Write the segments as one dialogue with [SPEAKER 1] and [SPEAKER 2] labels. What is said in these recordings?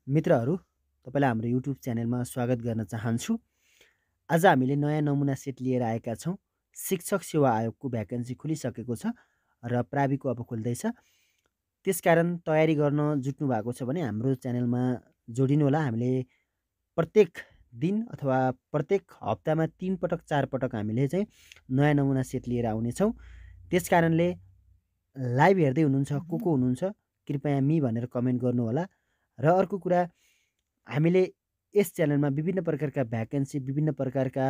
[SPEAKER 1] मित्रहरू, तपाईँलाई हाम्रो युट्युब च्यानलमा स्वागत गर्न चाहन्छु। आज हामीले नयाँ नमुना सेट लिएर आएका छौँ। शिक्षक सेवा आयोगको भ्याकेन्सी खुलिसकेको छ र प्राविको अब खुल्दैछ। त्यसकारण तयारी गर्न जुट्नु भएको छ भने हाम्रो च्यानलमा जोडिनुहोला। हामीले प्रत्येक दिन अथवा प्रत्येक हप्तामा 3 पटक 4 पटक हामीले चाहिँ नयाँ नमुना सेट लिएर आउनेछौँ। त्यसकारणले लाइभ हेर्दै हुनुहुन्छ, को हुनुहुन्छ, कृपया मी भनेर कमेन्ट गर्नुहोला। र अर्को कुरा, हामीले यस च्यानलमा विभिन्न प्रकारका भ्याकेन्सी, विभिन्न प्रकारका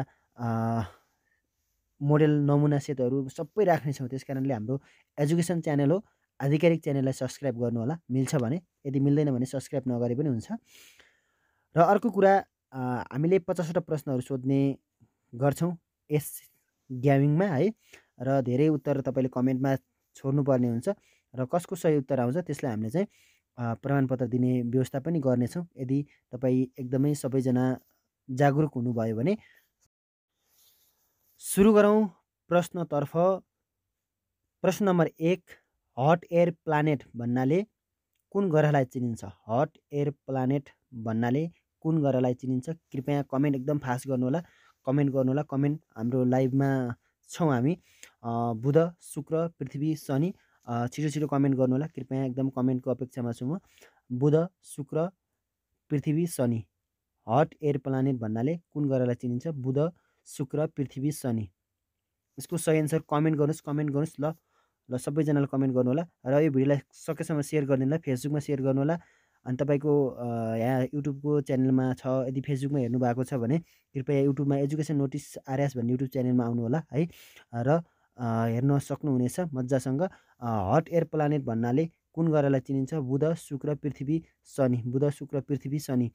[SPEAKER 1] मोडेल नमुना सेटहरू सबै राख्नेछौँ। त्यस कारणले हाम्रो एजुकेसन च्यानल हो, आधिकारिक च्यानललाई सब्सक्राइब गर्नुहोला मिल्छ भने। यदि मिल्दैन भने सब्सक्राइब नगरे पनि हुन्छ। र अर्को कुरा, हामीले 50वटा प्रश्नहरू सोध्ने गर्छौँ यस ग्यामिङमा है। र धेरै उत्तर तपाईँले कमेन्टमा छोड्नुपर्ने हुन्छ र कसको सही उत्तर आउँछ त्यसलाई हामीले चाहिँ प्रमाणपत्र दिने व्यवस्था पनि गर्नेछौँ। यदि तपाईँ एकदमै सबैजना जागरुक हुनुभयो भने। सुरु गरौँ प्रश्नतर्फ। प्रश्न नम्बर 1, हट एयर प्लानेट भन्नाले कुन ग्रहलाई चिनिन्छ? हट एयर प्लानेट भन्नाले कुन ग्रहलाई चिनिन्छ? कृपया कमेन्ट एकदम फास्ट गर्नुहोला, कमेन्ट गर्नुहोला। कमेन्ट हाम्रो लाइभमा छौँ हामी, बुध, शुक्र, पृथ्वी, शनि। छिटो छिटो कमेन्ट गर्नुहोला, कृपया एकदम कमेन्टको अपेक्षामा छु म। बुध, शुक्र, पृथ्वी, शनि। हट एयर प्लानेट भन्नाले कुन ग्रहलाई चिनिन्छ? बुध, शुक्र, पृथ्वी, शनि। यसको सही एन्सर कमेन्ट गर्नुहोस्, कमेन्ट गर्नुहोस्। ल सबैजनाले कमेन्ट गर्नुहोला र यो भिडियोलाई सकेसम्म सेयर गरिदिनु होला, फेसबुकमा सेयर गर्नुहोला। अनि तपाईँको यहाँ युट्युबको च्यानलमा छ, यदि फेसबुकमा हेर्नु भएको छ भने कृपया युट्युबमा एजुकेसन नोटिस आरएस भन्ने युट्युब च्यानलमा आउनु होला है। र हेर्न सक्नुहुनेछ मजासँग। हट एयर प्लानेट भन्नाले कुन ग्रहलाई चिनिन्छ? बुध, शुक्र, पृथ्वी, शनि। बुध, शुक्र, पृथ्वी, शनि।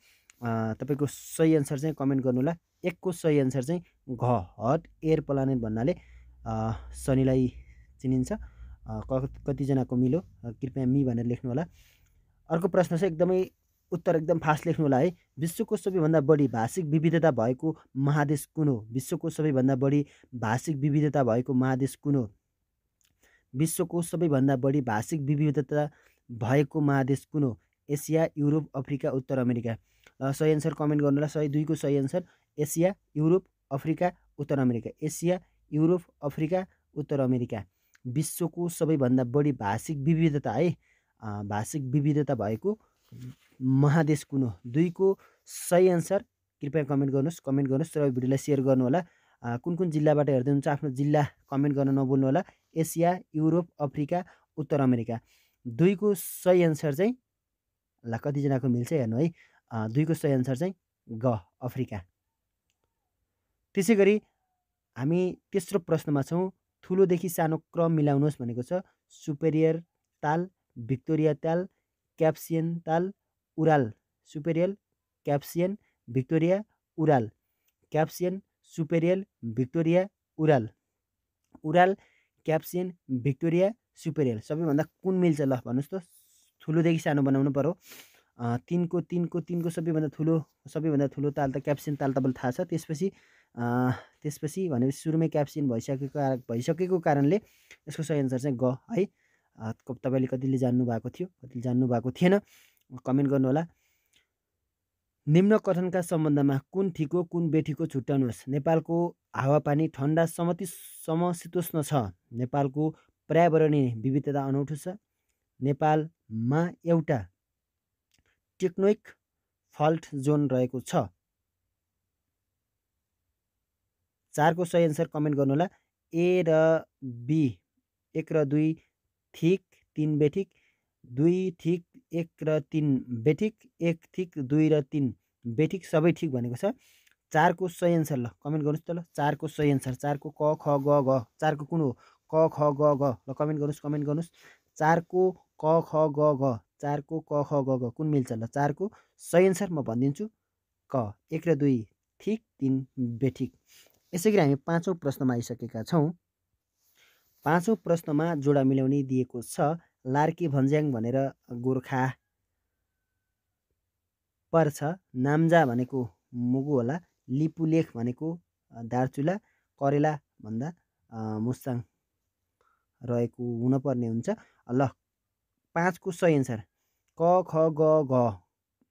[SPEAKER 1] तपाईँको सही एन्सर चाहिँ कमेन्ट गर्नुहोला। 1 को सही एन्सर चाहिँ घ, हट एयर प्लानेट भन्नाले शनिलाई चिनिन्छ। कतिजनाको मिलो कृपया मी भनेर लेख्नु होला। अर्को प्रश्न चाहिँ एकदमै उत्तर एकदम फास्ट लेख्नु होला है। विश्वको सबैभन्दा बढी भाषिक विविधता भएको महादेश कुन हो? विश्वको सबैभन्दा बढी भाषिक विविधता भएको महादेश कुन हो? विश्वको सबैभन्दा बढी भाषिक विविधता भएको महादेश कुन हो? एसिया, युरोप, अफ्रिका, उत्तर अमेरिका। सही एन्सर कमेन्ट गर्नु होला। 102 को सही एन्सर एसिया, युरोप, अफ्रिका, उत्तर अमेरिका। एसिया, युरोप, अफ्रिका, उत्तर अमेरिका। विश्वको सबैभन्दा बढी भाषिक विविधता है, भाषिक विविधता भएको महादेश कुन हो? 2 को सही एन्सर कृपया कमेन्ट गर्नुहोस्, कमेन्ट गर्नुहोस् र भिडियोलाई सेयर गर्नुहोला। कुन कुन जिल्लाबाट हेर्दै हुनुहुन्छ आफ्नो जिल्ला कमेन्ट गर्न नभुल्नु होला। एसिया, युरोप, अफ्रिका, उत्तर अमेरिका। 2 को सही एन्सर चाहिँ ल कतिजनाको मिल्छ हेर्नु है। 2 को सही एन्सर चाहिँ ग, अफ्रिका। त्यसै गरी हामी तेस्रो प्रश्नमा छौँ। ठुलोदेखि सानो क्रम मिलाउनुहोस् भनेको छ। सुपेरियर ताल, भिक्टोरिया ताल, क्याप्सियन ताल, Ural. Superior, Caspian, Victoria, Ural. Caspian, Superior, Victoria, Ural. Ural, Caspian, Victoria, Superior. सबैभन्दा कुन मिल्छ ल भन्नुहोस् त। ठुलोदेखि सानो बनाउनु पर्यो। 3 को सबैभन्दा ठुलो ताल त क्याप्सियन ताल तपाईँलाई थाहा छ। त्यसपछि भनेपछि सुरुमै क्याप्सियन भइसकेको कारणले यसको सही एन्सर चाहिँ ग है। तपाईँले कतिले जान्नु भएको थियो, कतिले जान्नु भएको थिएन, कमेन्ट गर्नु होला। निम्न कथनका सम्बन्धमा कुन ठिक हो, कुन बेठिक हो छुट्याउनुहोस्। नेपालको हावापानी ठन्डा समशीतोष्ण छ। नेपालको पर्यावरणीय विविधता अनौठो छ। नेपालमा एउटा टेक्टोनिक फल्ट जोन रहेको छ। 4 को सही एन्सर कमेन्ट गर्नु होला। ए र बी, 1 र 2 ठिक, 3 बेठिक, 2 ठिक, 1 र 3 बेठिक, 1 ठिक, 2 र 3 बेठिक, सबै ठिक भनेको छ। 4 को सही एन्सर ल कमेन्ट गर्नुहोस् त ल। 4 को सही एन्सर, 4 को क ख ग घ। 4 को कुन हो? क ख ग घ। ल कमेन्ट गर्नुहोस्, कमेन्ट गर्नुहोस्। 4 को क ख ग घ। 4 को क ख ग घ कुन मिल्छ ल? 4 को सही एन्सर म भनिदिन्छु क। 1 र 2 ठिक, 3 बेठिक। यसै गरी हामी 5औँ प्रश्नमा आइसकेका छौँ। 5औँ प्रश्नमा जोडा मिलाउने दिएको छ। लार्की भन्ज्याङ भनेर गोर्खा पर्छ। नाम्जा भनेको मुगु होला। लिपुलेख भनेको दार्चुला। करेला भन्दा मुस्ताङ रहेको हुनपर्ने हुन्छ। ल 5 को सही एन्सर क ख ग घ।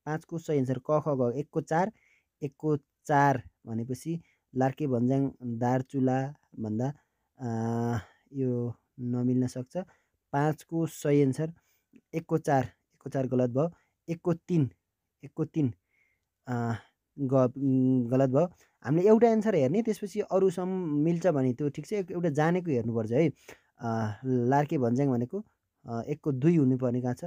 [SPEAKER 1] 5 को सही एन्सर क ख ग 1 को 4 1 को 4 भनेपछि लार्के भन्ज्याङ दार्चुला भन्दा यो नमिल्न सक्छ। 5 को सही एन्सर 1 को 4 गलत भयो। 1 को 3 गलत भयो। हामीले एउटा एन्सर हेर्ने त्यसपछि अरूसम्म मिल्छ भने त्यो ठिक छ, एउटा जानेको हेर्नुपर्छ है। लार्के भन्ज्याङ भनेको 1 को 2 हुनुपर्ने कहाँ छ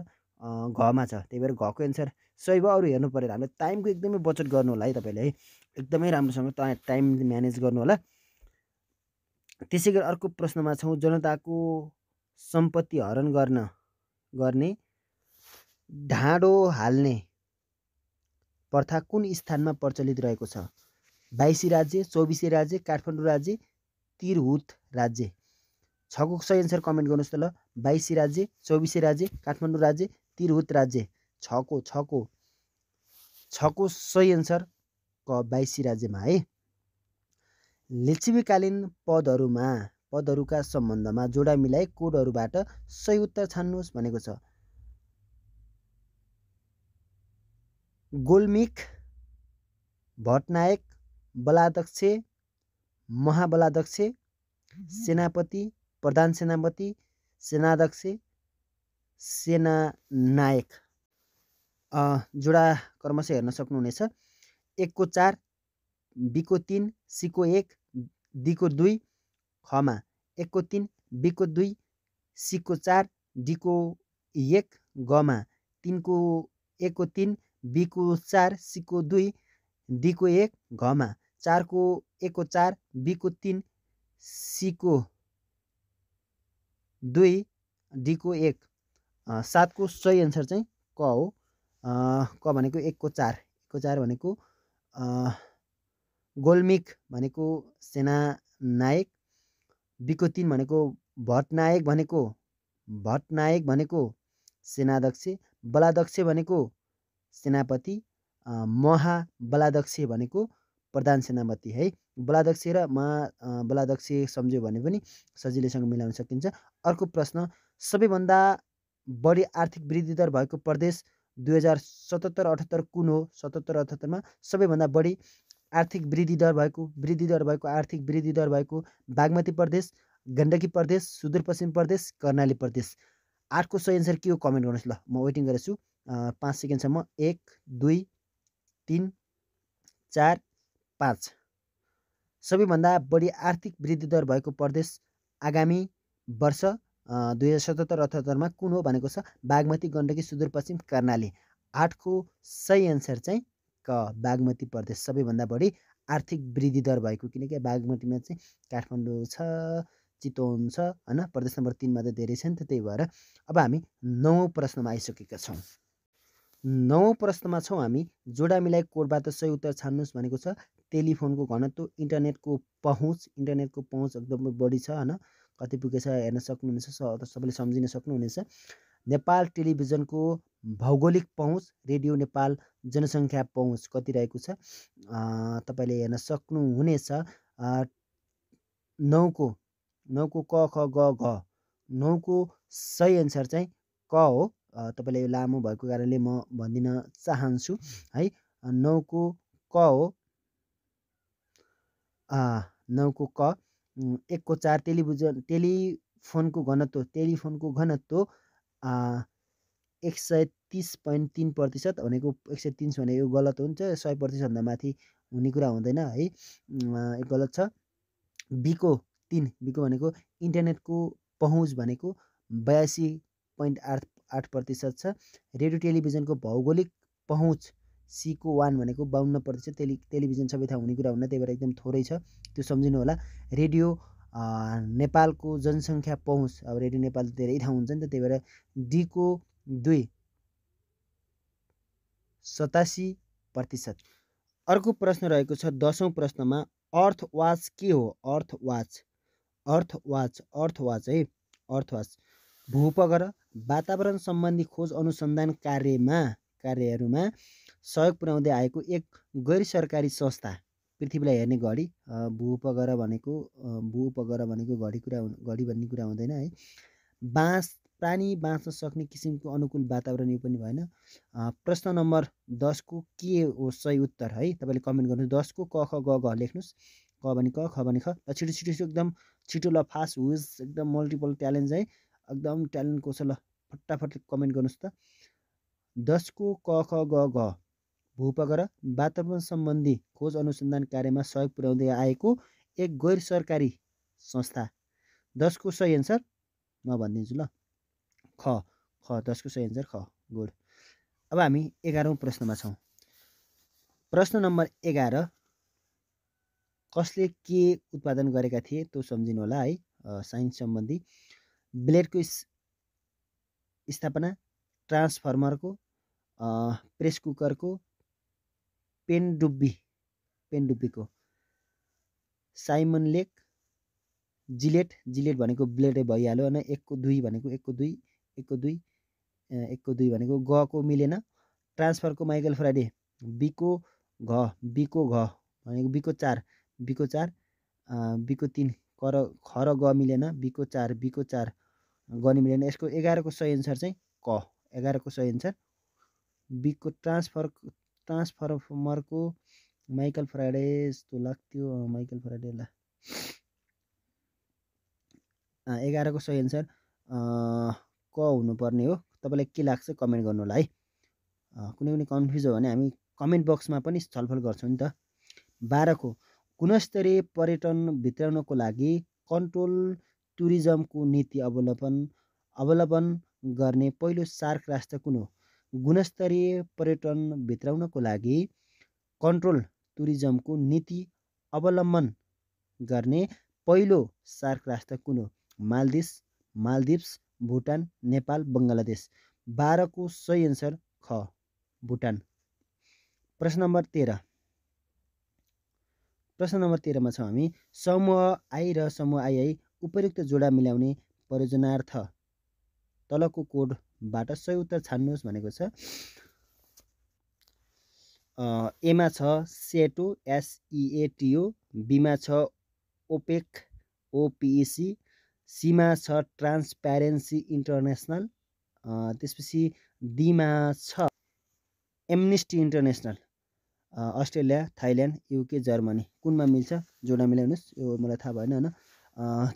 [SPEAKER 1] घमा छ, त्यही भएर घको एन्सर सही भयो। अरू हेर्नु पऱ्यो। हामीले टाइमको एकदमै बचत गर्नु होला है तपाईँले है, एकदमै राम्रोसँग टाइम म्यानेज गर्नु होला। त्यसै गरी अर्को प्रश्नमा छौँ, जनताको सम्पत्ति हरण गर्ने ढाँडो हाल्ने प्रथा कुन स्थानमा प्रचलित रहेको छ? 22 राज्य, 24 राज्य, काठमाडौँ राज्य, तिरहुत राज्य। 6 को सही एन्सर कमेन्ट गर्नुहोस् त ल। 22 राज्य, 24 राज्य, काठमाडौँ राज्य, तिरहुत राज्य। 6 को सही एन्सर क 22 राज्यमा है। लिच्छवीकालीन पदहरूका सम्बन्धमा जोडा मिलाइ कोडहरूबाट सही उत्तर छान्नुहोस् भनेको छ। गोल्मिक, भट्टनायक, बलाध्यक्ष, महाबलाध्यक्ष, सेनापति, प्रधान सेनापति, सेनाध्यक्ष, सेनानायक। जोडा क्रमशः हेर्न सक्नुहुनेछ। 1 को 4, बी को 3, सी को 1, डी को 2, खमा 1 को 3, बी को 2, सी को 4, डी को 1, गमा 3 को 1 को 3, बी को 4, सी को 2, डी को 1, घमा 4 को 1 को 4, बी को 3, सी को 2, डी को 1। 7 को सही एन्सर चाहिँ क हो। क भनेको 1 को 4, 1 को 4 भनेको गोल्मिक भनेको सेनानायक, बी को 3 भनेको भट्टनायक भनेको सेनाध्यक्ष, बलाध्यक्ष भनेको सेनापति, महाबलाध्यक्ष भनेको प्रधान सेनापति है। बलाध्यक्ष र महाबलाध्यक्ष सम्झ्यो भने पनि सजिलैसँग मिलाउन सकिन्छ। अर्को प्रश्न, सबैभन्दा बढी आर्थिक वृद्धि दर भएको प्रदेश 2077-78 कुन हो? 77-78मा सबैभन्दा बढी आर्थिक वृद्धि दर भएको बागमती प्रदेश, गण्डकी प्रदेश, सुदूरपश्चिम प्रदेश, कर्णाली प्रदेश। 8 को सही एन्सर के हो कमेन्ट गर्नुहोस् ल, म वेटिङ गरेछु 5 सेकेन्डसम्म। 1 2 3 4 5। सबैभन्दा बढी आर्थिक वृद्धि दर भएको प्रदेश आगामी वर्ष 2077-78मा कुन हो भनेको छ बागमती, गण्डकी, सुदूरपश्चिम, कर्णाली। 8 को सही एन्सर चाहिँ क बागमती प्रदेश सबैभन्दा बढी आर्थिक वृद्धि दर भएको, किनकि बागमतीमा चाहिँ काठमाडौँ छ, चितवन छ हैन, प्रदेश नम्बर 3 मा त धेरै छ नि त, त्यही भएर। अब हामी 9औं प्रश्नमा आइसकेका छौँ। 9औं प्रश्नमा छौँ हामी, जोडा मिलाइ कोडबाट सही उत्तर छान्नुहोस् भनेको छ। टेलिफोनको घनत्व, इन्टरनेटको पहुँच एकदमै बढी छ हैन, कति पुगेछ हेर्न सक्नुहुनेछ, सबैले सम्झिन सक्नुहुनेछ। नेपाल टेलिभिजनको भौगोलिक पहुँच, रेडियो नेपाल जनसङ्ख्या पहुँच कति रहेको छ तपाईँले हेर्न सक्नुहुनेछ। 9 को क ख ग घ। 9 को सही एन्सर चाहिँ क हो। तपाईँले यो लामो भएको कारणले म भनिदिन चाहन्छु है। 9 को क हो। 9 को क। 1 को 4 टेलिफोनको घनत्व 130.3% भनेको 130 भने यो गलत हुन्छ, 100% भन्दा माथि हुने कुरा हुँदैन है, यो गलत छ। बी को 3 भनेको इन्टरनेटको पहुँच भनेको 82.8% छ। रेडियो टेलिभिजनको भौगोलिक पहुँच सी को 1 भनेको 52%। टेलिभिजन सबै ठाउँ हुने कुरा हुन्न, त्यही भएर एकदम थोरै छ, त्यो सम्झिनु होला। रेडियो नेपालको जनसङ्ख्या पहुँच, अब रेडियो नेपाल धेरै ठाउँ हुन्छ नि त, त्यही भएर डी को 2 87%। अर्को प्रश्न रहेको छ 10औं प्रश्नमा, अर्थ वाच के हो? अर्थ वाच है। अर्थ वाच भूउपग्रह, वातावरण सम्बन्धी खोज अनुसन्धान कार्यहरूमा सहयोग पुर्याउँदै आएको एक गैर सरकारी संस्था। पृथ्वीलाई हेर्ने घडी, भूउपग्रह भनेको घडी भन्ने कुरा हुँदैन है। बाँस प्राणी बाँच्न सक्ने किसिमको अनुकूल वातावरण यो पनि भएन। प्रश्न नम्बर 10 को के हो सही उत्तर है तपाईँले कमेन्ट गर्नुहोस्। 10 को क ख ग घ लेख्नुहोस्। क भने क, ख भने ख। ल छिटो छिटो एकदम छिटो, ल फास्ट हुज, एकदम मल्टिपल ट्यालेन्ट है, एकदम ट्यालेन्टको छ। ल फटाफट कमेन्ट गर्नुहोस् त। 10 को क ख ग घ भूउपग्रह वातावरण सम्बन्धी खोज अनुसन्धान कार्यमा सहयोग पुर्याउँदै आएको एक गैर सरकारी संस्था। 10 को सही एन्सर म भनिदिन्छु ल, ख ख 10 को सही एन्सर ख। गुड। अब हामी 11औं प्रश्नमा छौँ। प्रश्न नम्बर 11 कसले के उत्पादन गरेका थिए त्यो सम्झिनु होला है। साइन्स सम्बन्धी ब्लेडको स्थापना, ट्रान्सफर्मरको, प्रेस कुकरको, पेनडुब्बीको, साइमन लेक, जिलेट भनेको ब्लेडै भइहाल्यो होइन। 1 को 2 भनेको 1 को 2, 1 को 2, 1 को 2 भनेको ग को मिलेन। ट्रान्सफरको माइकल फ्याराडे, बीको घ भनेको बीको 4, बीको 4, बीको 3, ख र ग मिलेन। बीको 4 ग नि मिलेन। यसको 11 को सही एन्सर चाहिँ क। 11 को सही एन्सर बीको ट्रान्सफर्मरको माइकल फ्याराडे जस्तो लाग्थ्यो। माइकल फ्याराडे ल 11 को सही एन्सर क हुनुपर्ने हो। तपाईँलाई के लाग्छ कमेन्ट गर्नु होला है। कुनै पनि कन्फ्युज हो भने हामी कमेन्ट बक्समा पनि छलफल गर्छौँ नि त। 12 को गुणस्तरीय पर्यटन भित्राउनको लागि कन्ट्रोल टुरिज्मको नीति अवलम्बन गर्ने पहिलो सार्क राष्ट्र कुन हो? गुणस्तरीय पर्यटन भित्राउनको लागि कन्ट्रोल टुरिज्मको नीति अवलम्बन गर्ने पहिलो सार्क राष्ट्र कुन हो? मालदिप्स, भुटान, नेपाल, बङ्गलादेश। 12 को सही एन्सर ख भुटान। प्रश्न नम्बर 13 मा छौँ हामी। समूह आई र समूह आइआई उपयुक्त जोडा मिलाउने परियोजनार्थ तलको कोडबाट सही उत्तर छान्नुहोस् भनेको छ। एमा छ सेटो SEATO, बीमा छ ओपेक OPEC, सीमा छ ट्रान्सप्यारेन्सी इन्टरनेसनल, त्यसपछि डीमा छ Amnesty International. Australia, Thailand, UK, Germany कुनमा मिल्छ जोडा मिलाउनुहोस्। यो मलाई थाहा भएन होइन।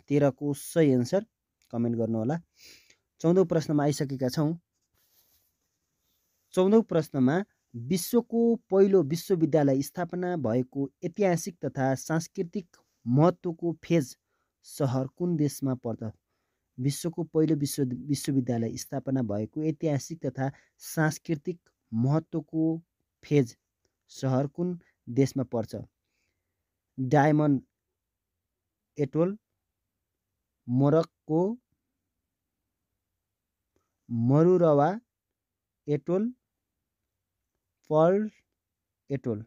[SPEAKER 1] 13 को सही एन्सर कमेन्ट गर्नु होला। 14औं प्रश्नमा आइसकेका छौँ। 14औं प्रश्नमा विश्वको पहिलो विश्वविद्यालय स्थापना भएको ऐतिहासिक तथा सांस्कृतिक महत्त्वको फेज सहर कुन देशमा पर्छ? विश्वको पहिलो विश्वविद्यालय स्थापना भएको ऐतिहासिक तथा सांस्कृतिक महत्त्वको फेज सहर कुन देशमा पर्छ? Diamond Atoll, Morocco, Mururoa atoll, Pearl Atoll.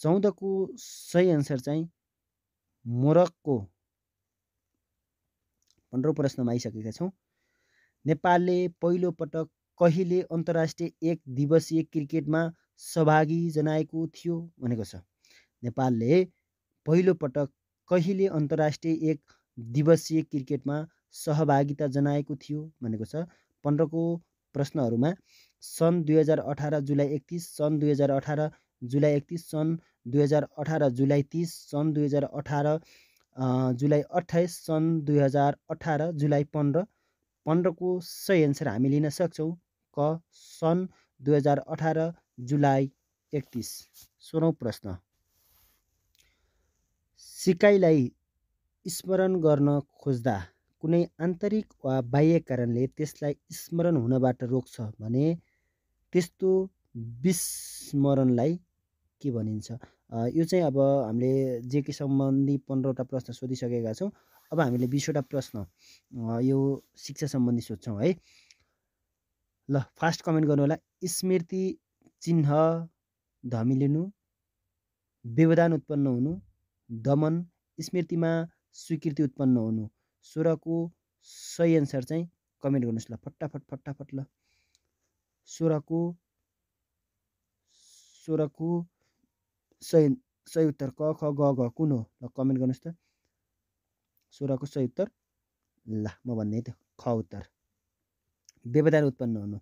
[SPEAKER 1] 14 को सही एन्सर चाहिँ मोरक्को। 15औं प्रश्नमा आइसकेका छौँ। नेपालले पहिलो पटक कहिले अन्तर्राष्ट्रिय एक दिवसीय क्रिकेटमा सहभागी जनाएको थियो भनेको छ? नेपालले पहिलो पटक कहिले अन्तर्राष्ट्रिय एक दिवसीय क्रिकेटमा सहभागिता जनाएको थियो भनेको छ। 15 को प्रश्नहरूमा सन् 2018 जुलाई 31, सन् 2018 जुलाई 31, सन् 2018 जुलाई 30, सन् 2018 जुलाई 28, सन् 2018 जुलाई 15। 15 को सही एन्सर हामी लिन सक्छौँ क सन् 2018 जुलाई 31। 16औं प्रश्न सिकाइलाई स्मरण गर्न खोज्दा कुनै आन्तरिक वा बाह्य कारणले त्यसलाई स्मरण हुनबाट रोक्छ भने त्यस्तो विस्मरणलाई के भनिन्छ? यो चाहिँ अब हामीले जेके सम्बन्धी 15वटा प्रश्न सोधिसकेका छौँ। अब हामीले 20वटा प्रश्न यो शिक्षा सम्बन्धी सोध्छौँ है। ल फास्ट कमेन्ट गर्नु होला। स्मृति चिन्ह धमिलिनु, व्यवधान उत्पन्न हुनु, दमन, स्मृतिमा स्वीकृति उत्पन्न हुनु। 16 को सही एन्सर चाहिँ कमेन्ट गर्नुहोस् ल फटाफट ल। 16 को सही उत्तर क ख ग घ कुन हो? ल कमेन्ट गर्नुहोस् त। 16 को सही उत्तर ल म भन्दै त ख उत्तर। व्यवधान उत्पन्न हुनु।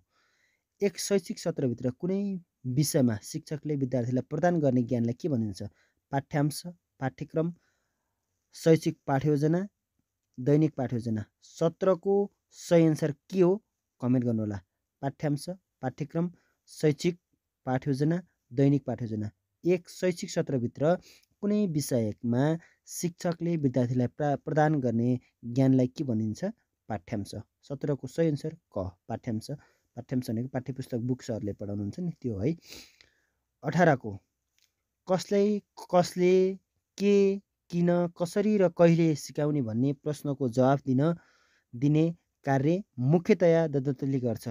[SPEAKER 1] एक शैक्षिक सत्रभित्र कुनै विषयमा शिक्षकले विद्यार्थीलाई प्रदान गर्ने ज्ञानलाई के भनिन्छ? पाठ्यांश, पाठ्यक्रम, शैक्षिक पाठ्ययोजना, दैनिक पाठ्ययोजना। सत्रको सही एन्सर के हो कमेन्ट गर्नुहोला। पाठ्यांश, पाठ्यक्रम, शैक्षिक पाठ्ययोजना, दैनिक पाठ्ययोजना। एक शैक्षिक सत्रभित्र कुनै विषयमा शिक्षकले विद्यार्थीलाई प्रदान गर्ने ज्ञानलाई के भनिन्छ? पाठ्यांश। सत्रको सही एन्सर क पाठ्यांश। पाठ्यांश भनेको पाठ्यपुस्तक बुक सरले पढाउनुहुन्छ नि त्यो है। 18 को कसले के, किन, कसरी र कहिले सिकाउने भन्ने प्रश्नको जवाफ दिने कार्य मुख्यतया दत्तले गर्छ।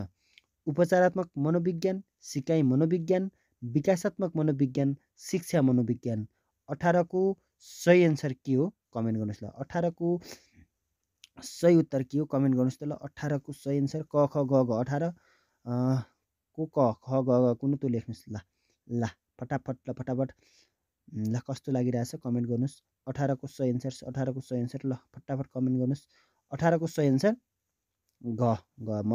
[SPEAKER 1] उपचारात्मक मनोविज्ञान, सिकाइ मनोविज्ञान, विकासात्मक मनोविज्ञान, शिक्षा मनोविज्ञान। 18 को सही एन्सर के हो कमेन्ट गर्नुहोस् ल। 18 को सही उत्तर के हो कमेन्ट गर्नुहोस् त ल। 18 को सही एन्सर क ख ग घ। 18 को क ख ग घ कुन त्यो लेख्नुहोस् ल। ल फटाफट ल कस्तो लागिरहेछ कमेन्ट गर्नुहोस्। 18 को सही एन्सर 18 को सही एन्सर ल फटाफट कमेन्ट गर्नुहोस्। 18 को सही एन्सर घ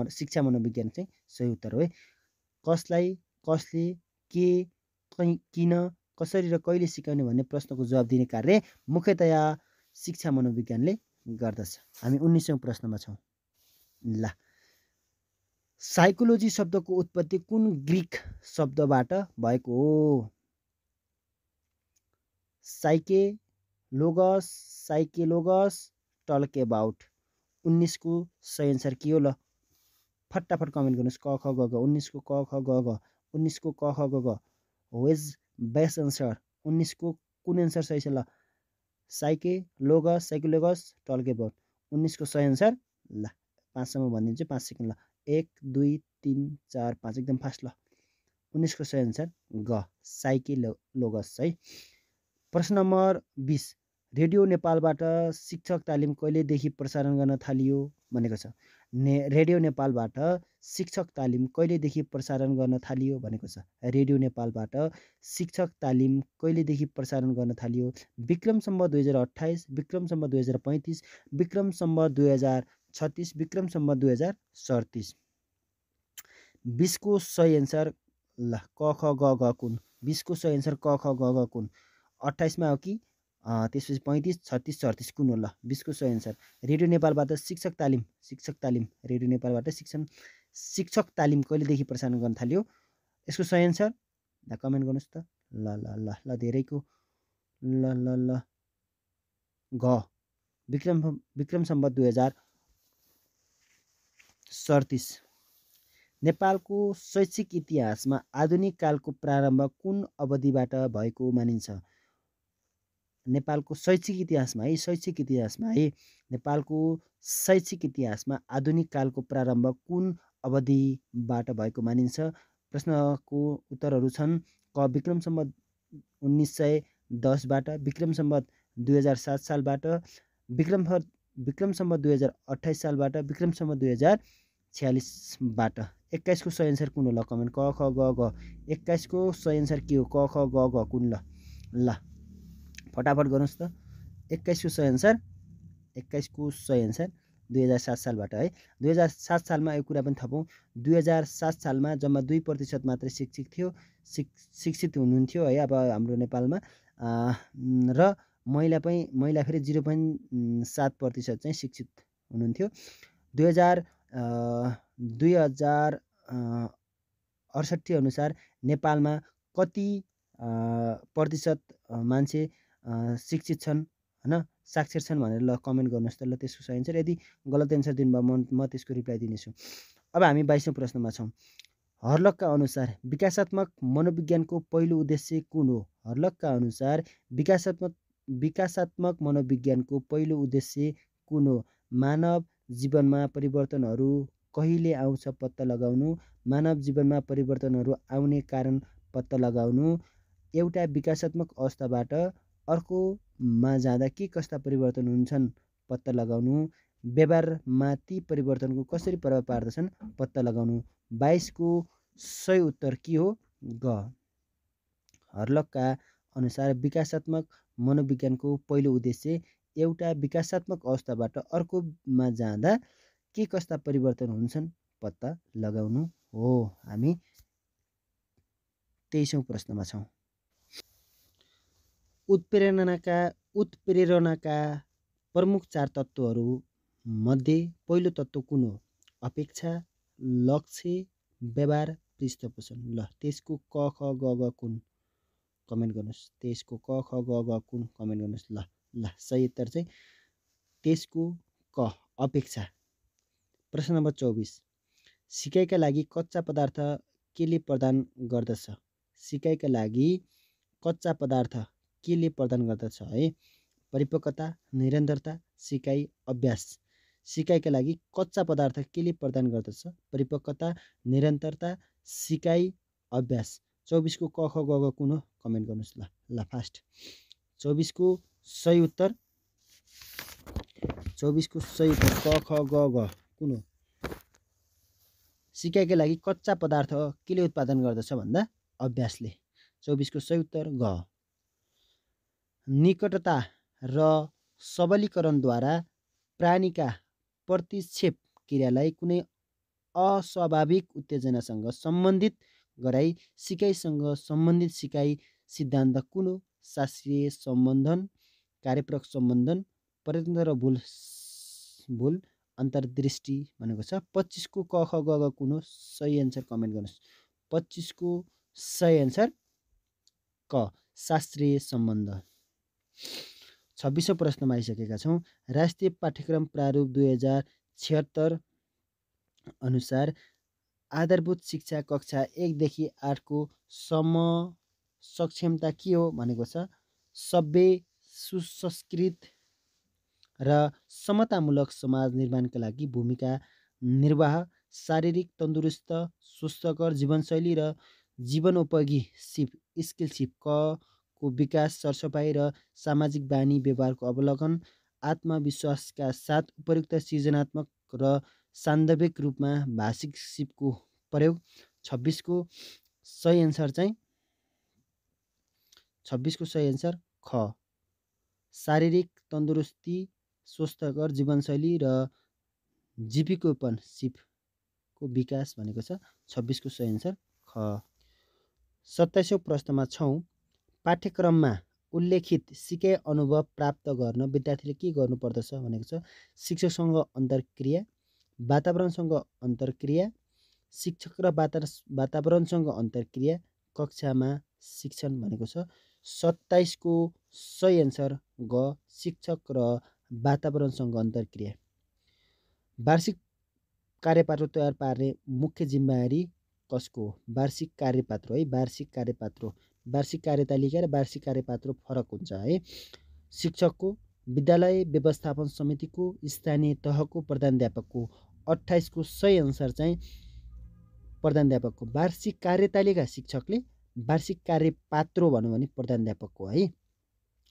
[SPEAKER 1] शिक्षा मनोविज्ञान चाहिँ सही उत्तर हो है। कसलाई, कसले, के, किन, कसरी र कहिले सिकाउने भन्ने प्रश्नको जवाब दिने कार्य मुख्यतया शिक्षा मनोविज्ञानले गर्दछ। हामी 19औं प्रश्नमा छौँ। ल साइकोलोजी शब्दको उत्पत्ति कुन ग्रीक शब्दबाट भएको हो? साइकेलोगस, टल्क अबाउट। 19 को सही एन्सर के हो ल फटाफट कमेन्ट गर्नुहोस्। क ख ग घ। 19 को क ख ग घ। 19 को क ख ग घ। Wage best answer. 19 को कुन एन्सर सही छ ल? साइकोलोगस, टल्क अबाउट। 19 को सही एन्सर ल 5 सम्म भनिदिन्छु 5 सेकेन्ड ल। 1 2 3 4 5 एकदम फास्ट ल। 19 को सही एन्सर ग साइकोलोगस है। प्रश्न नम्बर 20 रेडियो नेपालबाट शिक्षक तालिम कहिलेदेखि प्रसारण गर्न थालियो भनेको छ। रेडियो नेपालबाट शिक्षक तालिम कहिलेदेखि प्रसारण गर्न थालियो भनेको छ। रेडियो नेपालबाट शिक्षक तालिम कहिलेदेखि प्रसारण गर्न थालियो? विक्रम सम्वत 2028, विक्रम सम्वत 2035, विक्रम सम्वत 2036, विक्रम सम्वत 2037। 20 को सही एन्सर ल क ख ग घ कुन? 20 को सही एन्सर क ख ग घ कुन? 28 मा हो कि त्यसपछि 35, 36, 37 कुन हो ल? 20 को सही एन्सर। रेडियो नेपालबाट शिक्षक तालिम रेडियो नेपालबाट शिक्षक तालिम कहिलेदेखि प्रसारण गर्न थाल्यो? यसको सही एन्सर ल कमेन्ट गर्नुहोस् त। ल ल ल ल धेरैको ल ल ल घ विक्रम सम्वत 2037। नेपालको शैक्षिक इतिहासमा आधुनिक कालको प्रारम्भ कुन अवधिबाट भएको मानिन्छ? नेपालको शैक्षिक इतिहासमा है नेपालको शैक्षिक इतिहासमा आधुनिक कालको प्रारम्भ कुन अवधिबाट भएको मानिन्छ? प्रश्नको उत्तरहरू छन् क विक्रम सम्वत 1910बाट, विक्रम सम्वत 2007 सालबाट, विक्रम सम्वत 2028 सालबाट, विक्रम सम्वत 2046बाट। 21 को सही एन्सर कुन हो ल कमेन्ट क ख ग घ। 21 को सही एन्सर के हो क ख ग घ कुन ल फटाफट गर्नुहोस् त। 21 को सही एन्सर 2007 सालबाट है। 2007 सालमा यो कुरा पनि थपौँ। 2007 सालमा जम्मा 2% मात्रै शिक्षित हुनुहुन्थ्यो है अब हाम्रो नेपालमा। र महिला फेरि 0.7% चाहिँ शिक्षित हुनुहुन्थ्यो। 2068 अनुसार नेपालमा कति प्रतिशत मान्छे शिक्षित छन् होइन साक्षर छन् भनेर ल कमेन्ट गर्नुहोस् त ल त्यसको सही एन्सर। यदि गलत एन्सर दिनुभयो म त्यसको रिप्लाई दिनेछु। अब हामी 22औं प्रश्नमा छौँ। हर्लकका अनुसार विकासात्मक मनोविज्ञानको पहिलो उद्देश्य कुन हो? हर्लकका अनुसार विकासात्मक मनोविज्ञानको पहिलो उद्देश्य कुन हो? मानव जीवनमा परिवर्तनहरू कहिले आउँछ पत्ता लगाउनु, मानव जीवनमा परिवर्तनहरू आउने कारण पत्ता लगाउनु, एउटा विकासात्मक अवस्थाबाट अर्कोमा जाँदा के कस्ता परिवर्तन हुन्छन् पत्ता लगाउनु, व्यवहारमा ती परिवर्तनको कसरी प्रभाव पार्दछन् पत्ता लगाउनु। 22 को सही उत्तर के हो? ग हर्लकका अनुसार विकासात्मक मनोविज्ञानको पहिलो उद्देश्य एउटा विकासात्मक अवस्थाबाट अर्कोमा जाँदा के कस्ता परिवर्तन हुन्छन् पत्ता लगाउनु हो। हामी 23औं प्रश्नमा छौँ। उत्प्रेरणाका प्रमुख 4 तत्त्वहरू मध्ये पहिलो तत्त्व कुन हो? अपेक्षा, लक्ष्य, व्यवहार, पृष्ठपोषण। ल त्यसको क ख ग ग कुन कमेन्ट गर्नुहोस्। त्यसको क ख ग ग कुन कमेन्ट गर्नुहोस्। ल सही उत्तर चाहिँ त्यसको क अपेक्षा। प्रश्न नम्बर 24 सिकाइका लागि कच्चा पदार्थ केले प्रदान गर्दछ? सिकाइका लागि कच्चा पदार्थ केले प्रदान गर्दछ है? परिपक्वता, निरन्तरता, सिकाइ, अभ्यास। सिकाइका लागि कच्चा पदार्थ केले प्रदान गर्दछ? परिपक्वता, निरन्तरता, सिकाइ, अभ्यास। 24 को क ख ग ग कुन हो कमेन्ट गर्नुहोस्। ल फास्ट 24 को सही उत्तर क ख ग ग कुन हो? सिकाइका लागि कच्चा पदार्थ केले उत्पादन गर्दछ भन्दा अभ्यासले। 24 को सही उत्तर ग। निकटता र सबलीकरणद्वारा प्राणीका प्रतिक्षेप क्रियालाई कुनै अस्वाभाविक उत्तेजनासँग सम्बन्धित गराई सिकाइसँग सम्बन्धित सिकाइ सिद्धान्त कुन हो? शास्त्रीय सम्बन्धन, कार्यप्रक सम्बन्धन, प्रयत्न र भुल अन्तर्दृष्टि भनेको छ। 25 को क ख ग ग कुन हो? सही एन्सर कमेन्ट गर्नुहोस्। 25 को सही एन्सर क शास्त्रीय सम्बन्ध। 26औं प्रश्नमा आइसकेका छौँ। राष्ट्रिय पाठ्यक्रम प्रारूप 2076 अनुसार आधारभूत शिक्षा कक्षा 1 देखि 8 को सक्षमता के हो भनेको छ? सभ्य, सुसंस्कृत र समतामूलक समाज निर्माणका लागि भूमिका निर्वाह, शारीरिक तन्दुरुस्त, स्वस्थकर जीवनशैली र जीवनोपयोगी स्किलसिप को विकास, सरसफाइ र सामाजिक बानी व्यवहारको अवलोकन, आत्मविश्वासका साथ उपयुक्त सृजनात्मक र सान्दर्भिक रूपमा भाषिक सिपको प्रयोग। 26 को सही एन्सर चाहिँ 26 को सही एन्सर ख शारीरिक तन्दुरुस्ती, स्वस्थकर जीवनशैली र जीविकोपन सिपको विकास भनेको छ। 26 को सही एन्सर ख। 27औं प्रश्नमा छौँ। पाठ्यक्रममा उल्लेखित सिकाइ अनुभव प्राप्त गर्न विद्यार्थीले के गर्नुपर्दछ भनेको छ? शिक्षकसँग अन्तर्क्रिया, वातावरणसँग अन्तर्क्रिया, शिक्षक र वातावरणसँग अन्तर्क्रिया, कक्षामा शिक्षण भनेको छ। 27 को सही एन्सर ग शिक्षक र वातावरणसँग अन्तर्क्रिया। वार्षिक कार्यपत्र तयार पार्ने मुख्य जिम्मेवारी कसको? वार्षिक कार्यपत्र है। वार्षिक कार्यपत्र, वार्षिक कार्यतालिका र वार्षिक कार्यपत्र फरक हुन्छ है। शिक्षकको, विद्यालय व्यवस्थापन समितिको, स्थानीय तहको, प्रधानाध्यापकको। 28 को सही एन्सर चाहिँ प्रधानाध्यापकको। वार्षिक कार्यतालिका शिक्षकले, वार्षिक कार्यपत्र भनौँ भने प्रधानाध्यापकको है।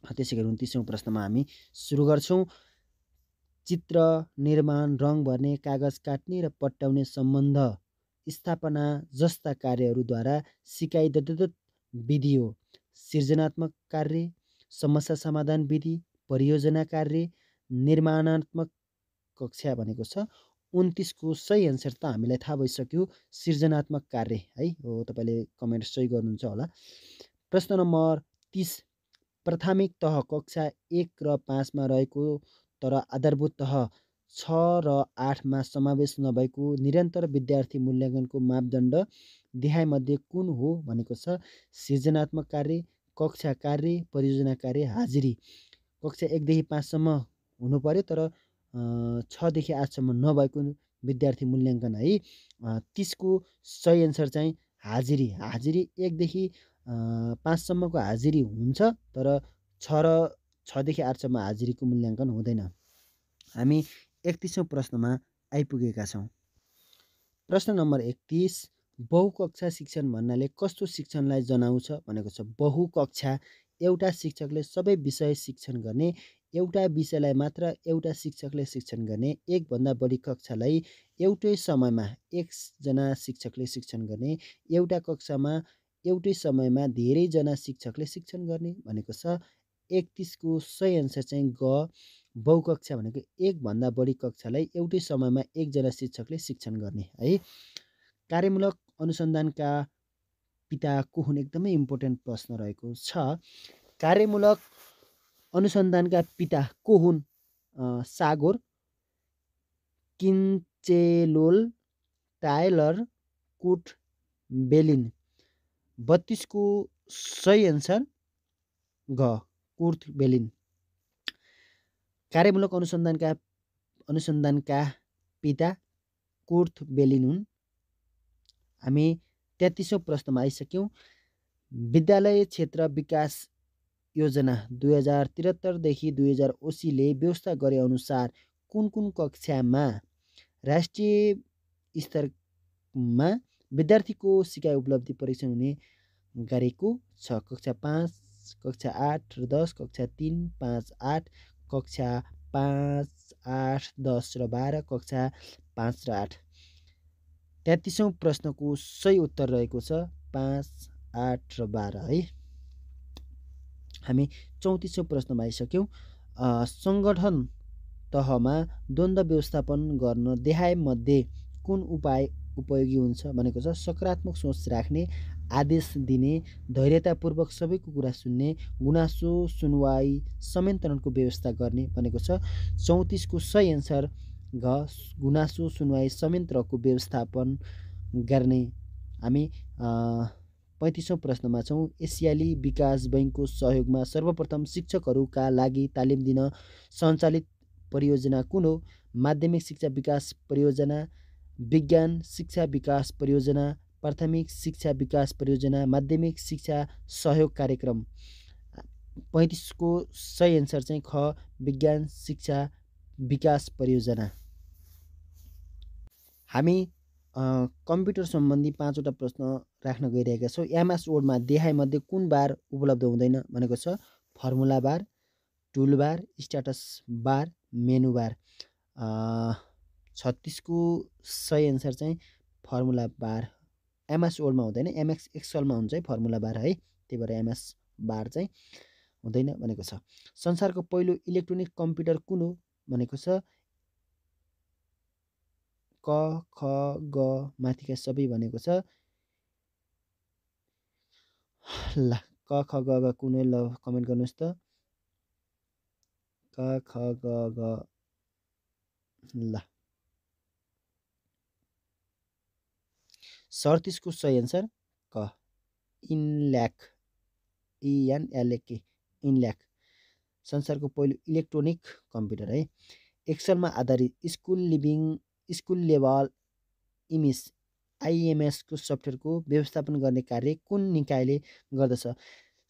[SPEAKER 1] त्यसै गरी 29औं प्रश्नमा हामी सुरु गर्छौँ। चित्र निर्माण, रङ भर्ने, कागज काट्ने र पट्याउने सम्बन्ध स्थापना जस्ता कार्यहरूद्वारा सिकाइ विधि हो। सृजनात्मक कार्य, समस्या समाधान विधि, परियोजना कार्य, निर्माणात्मक कक्षा भनेको छ। 29 को सही एन्सर त हामीलाई थाहा भइसक्यो, सृजनात्मक कार्य है हो। तपाईँले कमेन्ट सही गर्नुहुन्छ होला। प्रश्न नम्बर 30 प्राथमिक तह कक्षा 1 र 5 मा रहेको तर आधारभूत तह 6 र 8 मा समावेश नभएको निरन्तर विद्यार्थी मूल्याङ्कनको मापदण्ड देखाइमध्ये कुन हो भनेको छ? सृजनात्मक कार्य, कक्षा कार्य, परियोजना कार्य, हाजिरी। कक्षा 1 देखि 5 सम्म हुनु पर्यो तर 6 देखि 8 सम्म नभएको विद्यार्थी मूल्याङ्कन है। 30 को सही एन्सर चाहिँ हाजिरी। हाजिरी 1 देखि 5 सम्मको हाजिरी हुन्छ तर 6 देखि 8 सम्म हाजिरीको मूल्याङ्कन हुँदैन। हामी 31औं प्रश्नमा आइपुगेका छौँ। प्रश्न नम्बर 31 बहुकक्षा शिक्षण भन्नाले कस्तो शिक्षणलाई जनाउँछ भनेको छ? बहुकक्षा एउटा शिक्षकले सबै विषय शिक्षण गर्ने, एउटा विषयलाई मात्र एउटा शिक्षकले शिक्षण गर्ने, एकभन्दा बढी कक्षालाई एउटै समयमा एकजना शिक्षकले शिक्षण गर्ने, एउटा कक्षामा एउटै समयमा धेरैजना शिक्षकले शिक्षण गर्ने भनेको छ। 31 को सही एन्सर चाहिँ ग बहुकक्षा भनेको एकभन्दा बढी कक्षालाई एउटै समयमा एकजना शिक्षकले शिक्षण गर्ने है। कार्यमूलक अनुसन्धानका पिता को हुन् एकदमै इम्पोर्टेन्ट प्रश्न रहेको छ। कार्यमूलक अनुसन्धानका पिता को हुन्? सागोर, किन्चेलोल, टायलर, कुट बेलिन। 32 को सही एन्सर ग कुर्ट बेलिन। कार्यमूलक अनुसन्धानका पिता कुर्ट बेलिन हुन्। हामी 33औं प्रश्नमा आइसक्यौँ। विद्यालय क्षेत्र विकास योजना 2073 देखि 2080 ले व्यवस्था गरे अनुसार कुन कुन कक्षामा राष्ट्रिय स्तरमा विद्यार्थीको सिकाइ उपलब्धि परीक्षण हुने गरेको छ? कक्षा 5, कक्षा 8 र 10, कक्षा 3, 5, 8, कक्षा 5, 8, 10 र 12, कक्षा 5 र 8। 33औं प्रश्नको सही उत्तर रहेको छ 5, 8 र 12 है। हामी 34औं प्रश्नमा आइसक्यौँ। सङ्गठन तहमा द्वन्द्व व्यवस्थापन गर्न देहायमध्ये कुन उपाय उपयोगी हुन्छ भनेको छ? सकारात्मक सोच राख्ने, आदेश दिने, धैर्यतापूर्वक सबैको कुरा सुन्ने, गुनासो सुनवाई संयन्त्रणको व्यवस्था गर्ने भनेको छ। 34 को सही एन्सर घ गुनासो सुनवाई संयन्त्रको व्यवस्थापन गर्ने। हामी 35औं प्रश्नमा छौँ। एसियाली विकास बैङ्कको सहयोगमा सर्वप्रथम शिक्षकहरूका लागि तालिम दिन सञ्चालित परियोजना कुन हो? माध्यमिक शिक्षा विकास परियोजना, विज्ञान शिक्षा विकास परियोजना, प्राथमिक शिक्षा विकास परियोजना, माध्यमिक शिक्षा सहयोग कार्यक्रम। 35 को सही एन्सर चाहिँ ख विज्ञान शिक्षा विकास परियोजना। हामी कम्प्युटर सम्बन्धी 5वटा प्रश्न राख्न गइरहेका छौँ। एमएस वर्डमा देहायमध्ये कुन बार उपलब्ध हुँदैन भनेको छ? फर्मुला बार, टुल बार, स्ट्याटस बार, मेनु बार। 36 को सही एन्सर चाहिँ फर्मुला बार। एमएस वर्डमा हुँदैन, एमएस एक्सलमा हुन्छ है फर्मुला बार है। त्यही भएर एमएस बार चाहिँ हुँदैन भनेको छ। संसारको पहिलो इलेक्ट्रोनिक कम्प्युटर कुन हो भनेको छ? क ख ग माथिका सबै भनेको छ। ल क ख ग कुन हो? ल कमेन्ट गर्नुहोस् त। क ख ग ल 37 को सही एन्सर क इनल्याक, ENLAK इनल्याक संसारको पहिलो इलेक्ट्रोनिक कम्प्युटर है। एक्सलमा आधारित स्कुल लेभल इमेज IMS को सफ्टवेयरको व्यवस्थापन गर्ने कार्य कुन निकायले गर्दछ?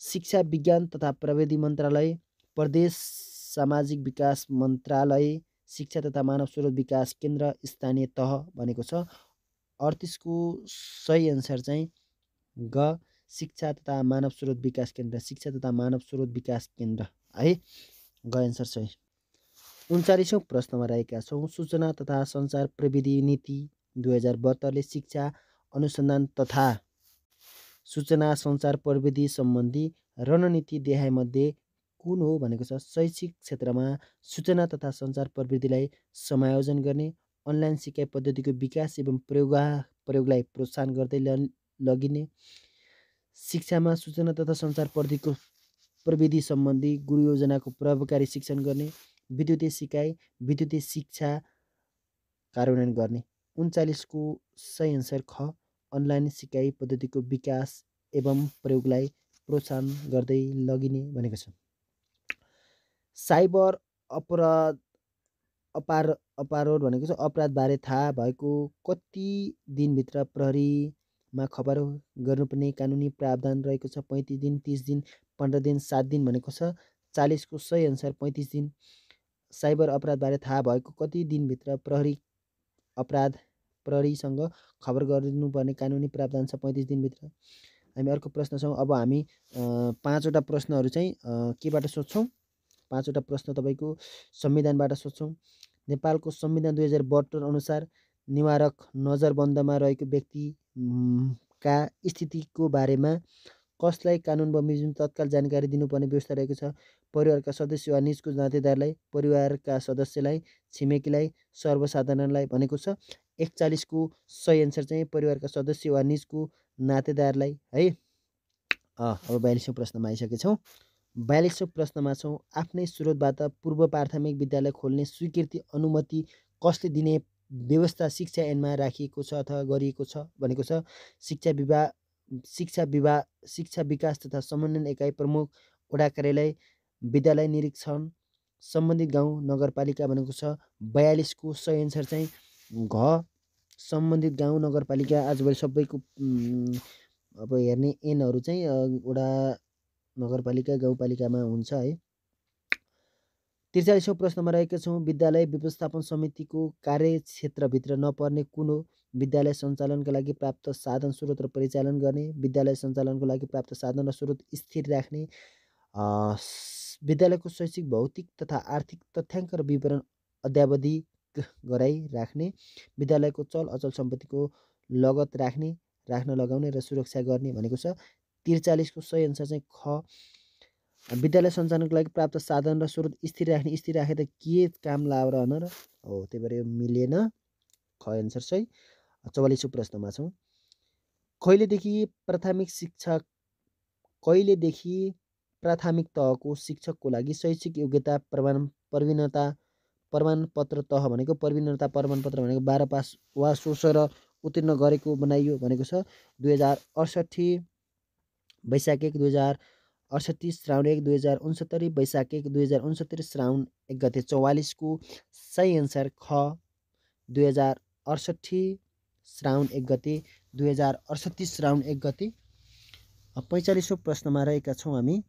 [SPEAKER 1] शिक्षा विज्ञान तथा प्रविधि मन्त्रालय, प्रदेश सामाजिक विकास मन्त्रालय, शिक्षा तथा मानव स्रोत विकास केन्द्र, स्थानीय तह भनेको छ। 38 को सही एन्सर चाहिँ ग शिक्षा तथा मानव स्रोत विकास केन्द्र, शिक्षा तथा मानव स्रोत विकास केन्द्र है। ग एन्सर सही। 39औं प्रश्नमा रहेका छौँ। सूचना तथा सञ्चार प्रविधि नीति 2072 ले शिक्षा अनुसन्धान तथा सूचना सञ्चार प्रविधि सम्बन्धी रणनीति देहायमध्ये कुन हो भनेको छ? शैक्षिक क्षेत्रमा सूचना तथा सञ्चार प्रविधिलाई समायोजन गर्ने, अनलाइन सिकाइ पद्धतिको विकास एवं प्रयोगलाई प्रोत्साहन गर्दै लगिने, शिक्षामा सूचना तथा सञ्चार प्रविधि सम्बन्धी गुरु योजनाको प्रभावकारी शिक्षण गर्ने, विद्युतीय सिकाइ विद्युतीय शिक्षा कार्यान्वयन गर्ने। 39 को सही एन्सर ख अनलाइन सिकाइ पद्धतिको विकास एवं प्रयोगलाई प्रोत्साहन गर्दै लगिने भनेको छ। साइबर अपराध भनेको छ अपराधबारे थाहा भएको कति दिनभित्र प्रहरीमा खबर गर्नुपर्ने कानुनी प्रावधान रहेको छ? 35 दिन, 30 दिन, 15 दिन, 7 दिन भनेको छ। 40 को सही एन्सर 35 दिन। साइबर अपराधबारे थाहा भएको कति दिनभित्र प्रहरीसँग खबर गर्नुपर्ने कानुनी प्रावधान छ? 35 दिनभित्र। हामी अर्को प्रश्न छौँ। अब हामी 5वटा प्रश्नहरू चाहिँ केबाट सोध्छौँ? 5वटा प्रश्न तपाईँको संविधानबाट सोध्छौँ। नेपालको संविधान 2072 अनुसार निवारक नजरबन्दमा रहेको व्यक्तिका स्थितिको बारेमा कसलाई कानुन बमोजिम तत्काल जानकारी दिनुपर्ने व्यवस्था रहेको छ? परिवारका सदस्य वा निजको नातेदारलाई, परिवारका सदस्यलाई, छिमेकीलाई, सर्वसाधारणलाई भनेको छ। 41 को सही एन्सर चाहिँ परिवारका सदस्य वा निजको नातेदारलाई है। अब 42औं प्रश्नमा आइसकेछौँ। 42औं प्रश्नमा छौँ। आफ्नै स्रोतबाट पूर्व प्राथमिक विद्यालय खोल्ने स्वीकृति अनुमति कसले दिने व्यवस्था शिक्षा ऐनमा राखिएको छ अथवा गरिएको छ भनेको छ। शिक्षा विकास तथा समन्वयन एकाइ प्रमुख, वडा कार्यालय, विद्यालय निरीक्षण, सम्बन्धित गाउँ नगरपालिका भनेको छ। 42 को सही एन्सर चाहिँ घ, सम्बन्धित गाउँ नगरपालिका। आजभोलि सबैको अब हेर्ने एनहरू चाहिँ वडा नगरपालिका गाउँपालिकामा हुन्छ है। 43औं प्रश्नमा रहेका छौँ। विद्यालय व्यवस्थापन समितिको कार्यक्षेत्रभित्र नपर्ने कुन हो? विद्यालय सञ्चालनका लागि प्राप्त साधन स्रोत र परिचालन गर्ने, विद्यालय सञ्चालनको लागि प्राप्त साधन र स्रोत स्थिर राख्ने, विद्यालयको शैक्षिक भौतिक तथा आर्थिक तथ्याङ्क र विवरण अद्यावधिक गराइराख्ने, विद्यालयको चल अचल सम्पत्तिको लगत राख्न लगाउने र सुरक्षा गर्ने भनेको छ। 43 को सही एन्सर चाहिँ ख, विद्यालय सञ्चालनको लागि प्राप्त साधन र स्रोत स्थिर राख्ने। स्थिर राखे त के काम लाएर र हो, त्यही भएर यो मिलेन। ख एन्सर सही। 44औं प्रश्नमा छौँ। कहिलेदेखि प्राथमिक तहको शिक्षकको लागि शैक्षिक योग्यता प्रमाणपत्र तह भनेको प्रवीणता प्रमाणपत्र भनेको 12 पास वा 16 उत्तीर्ण गरेको बनाइयो भनेको छ। 2068 वैशाख 1 2068 श्रावण 1 2069 वैशाख 1 2069 श्रावण 1 गते। 44 को सही एन्सर ख, 2068 श्रावण 1 गते, 2068 श्रावण 1 गते। 45औं प्रश्नमा रहेका छौँ हामी।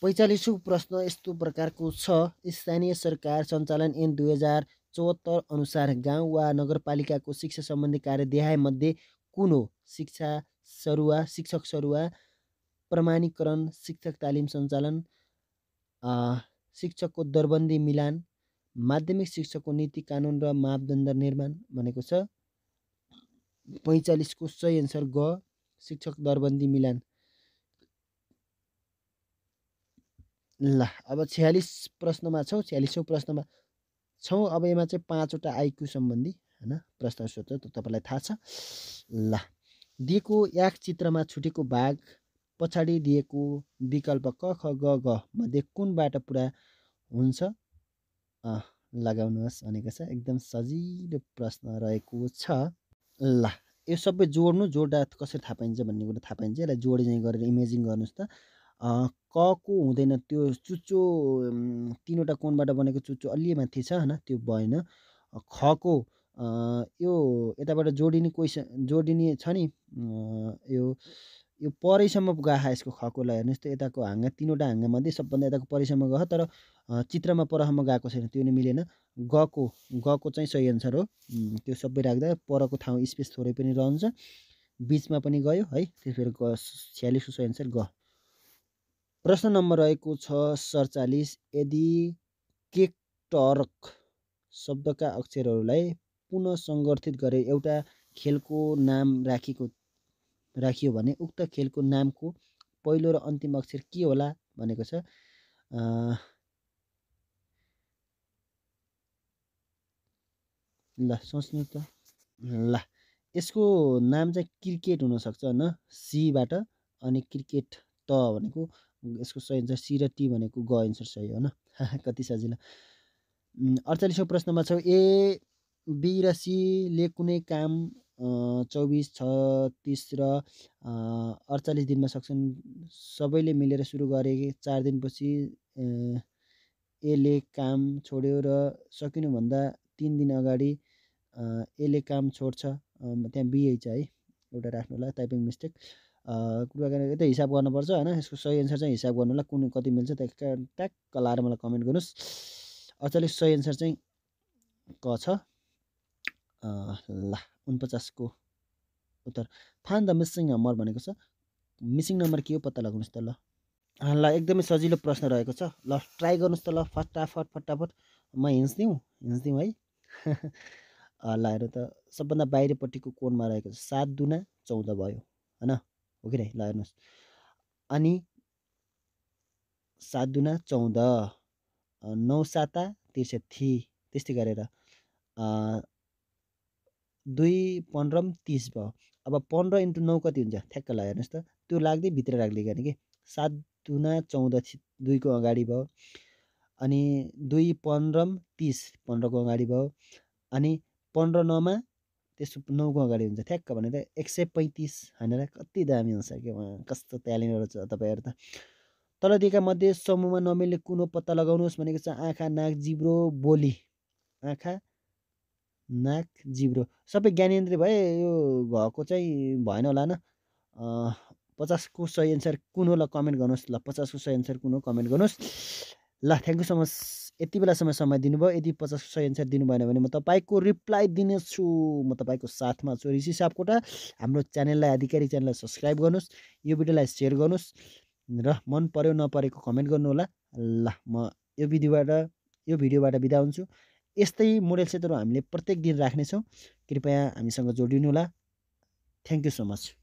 [SPEAKER 1] 45औं प्रश्न यस्तो प्रकारको छ। स्थानीय सरकार सञ्चालन ऐन 2074 अनुसार गाउँ वा नगरपालिकाको शिक्षा सम्बन्धी कार्य देहायमध्ये कुन हो? शिक्षक सरुवा, प्रमाणीकरण, शिक्षक तालिम सञ्चालन, शिक्षकको दरबन्दी मिलान, माध्यमिक शिक्षकको नीति कानुन र मापदण्ड निर्माण भनेको छ। 45 को सही एन्सर ग, शिक्षक दरबन्दी मिलान। ल अब 46 प्रश्नमा छौँ। 46औं प्रश्नमा छौँ। अब यसमा चाहिँ 5वटा आइक्यू सम्बन्धी हैन प्रश्न सोध्छ, त तपाईँलाई थाहा छ। ल दिएको एक चित्रमा छुटेको भाग पछाडि दिएको विकल्प क ख ग घ मध्ये कुनबाट पुरा हुन्छ? लगाउनुहोस् भनेको छ। एकदम सजिलो प्रश्न रहेको छ। ल यो सबै जोड्दा कसरी थाहा पाइन्छ भन्ने कुरा थाहा पाइन्छ। यसलाई जोडी चाहिँ गरेर इमेजिङ गर्नुहोस् त। क को हुँदैन, त्यो चुच्चो 3वटा कोणबाट बनेको चुच्चो अलि माथि छ हैन, त्यो भएन। ख को यो यताबाट जोडिने छ नि, यो परैसम्म गएछ यसको खको। ल हेर्नुहोस् त, यताको हाँगा 3वटा हाँगामध्ये सबभन्दा यताको परैसम्म गयो, तर चित्रमा परसम्म गएको छैन, त्यो नै मिलेन। गको चाहिँ सही एन्सर हो। त्यो सबै राख्दा परको ठाउँ स्पेस थोरै पनि रहन्छ, बिचमा पनि गयो है। त्यसैले 46 को सही एन्सर ग। प्रश्न नम्बर रहेको छ 47। यदि केक्टर्क शब्दका अक्षरहरूलाई पुनः सङ्गठित गरेर एउटा खेलको नाम राखियो भने उक्त खेलको नामको पहिलो र अन्तिम अक्षर के होला भनेको छ। ल सोच्नु त। ल यसको नाम चाहिँ क्रिकेट हुनसक्छ होइन, सीबाट। अनि क्रिकेट त भनेको यसको सही एन्सर सी र टी भनेको ग एन्सर सही हो न। कति सजिलो। 48औं प्रश्नमा छ। ए, बी र सीले कुनै काम 24, 36 र 48 दिनमा सक्छन्। सबैले मिलेर सुरु गरे 4 दिनपछि एले काम छोड्यो र सकिनुभन्दा 3 दिन अगाडि एले काम छोड्छ। त्यहाँ बिए छ है, एउटा राख्नु होला, टाइपिङ मिस्टेक। कृपया गरेर यतै हिसाब गर्नुपर्छ होइन। यसको सही एन्सर चाहिँ हिसाब गर्नु होला, कुन कति मिल्छ ट्याक्क लाएर मलाई कमेन्ट गर्नुहोस्। 48 सही एन्सर चाहिँ क छ। ल 49 को उत्तर फाइन्ड द मिसिङ नम्बर भनेको छ। मिसिङ नम्बर के हो पत्ता लगाउनुहोस् त। ल एकदमै सजिलो प्रश्न रहेको छ। ल ट्राई गर्नुहोस् त। ल फटाफट म हिँड्दिउँ है। ल हेर्नु त, सबभन्दा बाहिरपट्टिको कोणमा रहेको छ 7 दुना 14 भयो होइन, हो कि नै? ल हेर्नुहोस्, अनि 7 दुना 14 9 साता 63 त्यस्तै गरेर 2 15 30 भयो। अब 15 × 9 कति हुन्छ ठ्याक्क ल हेर्नुहोस् त, त्यो लाग्दै भित्र राख्दै गर्ने कि 7 दुना 14 2 को अगाडि भयो, अनि 2 15 30 15 को अगाडि भयो, अनि 15 9 मा त्यसो 9 को अगाडि हुन्छ ठ्याक्क भनेर 135 भनेर कति दामी आउँछ के कस्तो ट्यालेन्ट छ तपाईँहरू त। तल दिएका मध्ये समूहमा नमिल्ने कुन हो पत्ता लगाउनुहोस् भनेको छ आँखा नाक जिब्रो बोली। आँखा नाक जिब्रो सबै ज्ञानेन्द्र भए, यो घको चाहिँ भएन होला न। 50 को सही एन्सर कुन हो ल कमेन्ट गर्नुहोस् ल, 50 को सही एन्सर कुन हो कमेन्ट गर्नुहोस् ल। थ्याङ्क यू सो मच यति बेलासम्म समय दिनुभयो। यदि 50 को सही एन्सर दिनु भएन भने म तपाईँको रिप्लाई दिनेछु। म तपाईँको साथमा छु ऋषि सापकोटा। हाम्रो च्यानललाई आधिकारिक च्यानललाई सब्सक्राइब गर्नुहोस्, यो भिडियोलाई सेयर गर्नुहोस् र मन पर्यो नपरेको कमेन्ट गर्नु होला ल। म यो भिडियोबाट बिदा हुन्छु। यस्तै मोडेल सेटहरू हामीले प्रत्येक दिन राख्नेछौँ, कृपया हामीसँग जोडिनु होला। Thank you so much.